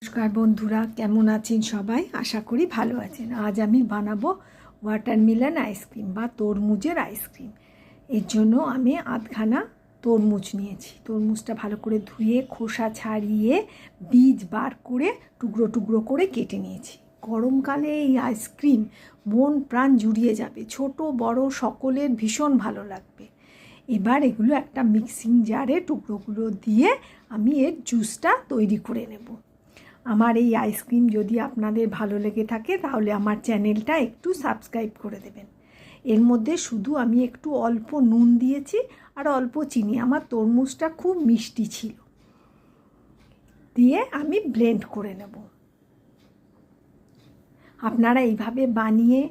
নমস্কার বন্ধুরা, কেমন আছেন সবাই? আশা করি ভালো আছেন। আজ আমি বানাবো ওয়াটারমেলন আইসক্রিম বা তরমুজের আইসক্রিম। এর জন্য আমি আধখানা তরমুজ নিয়েছি। তরমুজটা ভালো করে ধুয়ে খোসা ছাড়িয়ে বীজ বার করে টুকরো টুকরো করে কেটে নিয়েছি। গরমকালে এই আইসক্রিম মন প্রাণ জুড়িয়ে যাবে, ছোট বড় সকলের ভীষণ ভালো লাগবে। এবার এগুলো একটা মিক্সিং জারে টুকরোগুলো দিয়ে আমি এর জুসটা তৈরি করে নেব। আমার এই আইসক্রিম যদি আপনাদের ভালো লেগে থাকে তাহলে আমার চ্যানেলটা একটু সাবস্ক্রাইব করে দেবেন। এর মধ্যে শুধু আমি একটু অল্প নুন দিয়েছি আর অল্প চিনি। আমার তরমুজটা খুব মিষ্টি ছিল, দিয়ে আমি ব্লেন্ড করে নেব। আপনারা এইভাবে বানিয়ে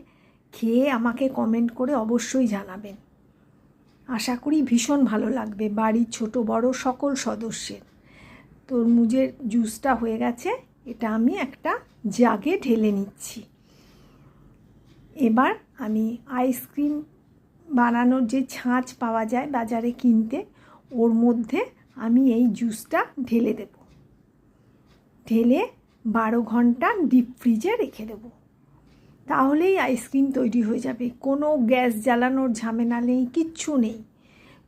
খেয়ে আমাকে কমেন্ট করে অবশ্যই জানাবেন। আশা করি ভীষণ ভালো লাগবে বাড়ির ছোট বড় সকল সদস্যের। তরমুজের জুসটা হয়ে গেছে, এটা আমি একটা জাগে ঢেলে নিচ্ছি। এবার আমি আইসক্রিম বানানোর যে ছাঁচ পাওয়া যায় বাজারে কিনতে, ওর মধ্যে আমি এই জুসটা ঢেলে দেব। ঢেলে 12 ঘন্টা ডিপ ফ্রিজে রেখে দেব। তাহলেই আইসক্রিম তৈরি হয়ে যাবে। কোনো গ্যাস জ্বালানোর ঝামেলা নেই, কিচ্ছু নেই।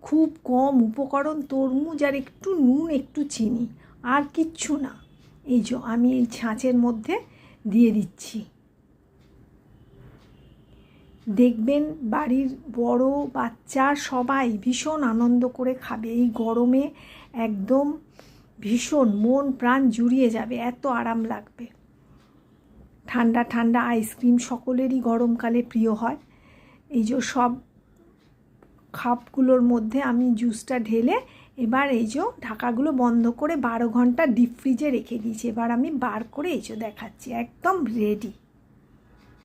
খুব কম উপকরণ, তরমুজ আর একটু নুন একটু চিনি, আর কিচ্ছু না। এই যে আমি এই ছাঁচের মধ্যে দিয়ে দিচ্ছি। দেখবেন বাড়ির বড় বাচ্চা সবাই ভীষণ আনন্দ করে খাবে। এই গরমে একদম ভীষণ মন প্রাণ জুড়িয়ে যাবে, এত আরাম লাগবে। ঠান্ডা ঠান্ডা আইসক্রিম সকলেরই গরমকালে প্রিয় হয়। এই যে সব কাপগুলোর মধ্যে আমি জুসটা ঢেলে এবার এই যে ঢাকাগুলো বন্ধ করে 12 ঘন্টা ডিপ ফ্রিজে রেখে দিয়েছি। এবার আমি বার করে এই যে দেখাচ্ছি, একদম রেডি।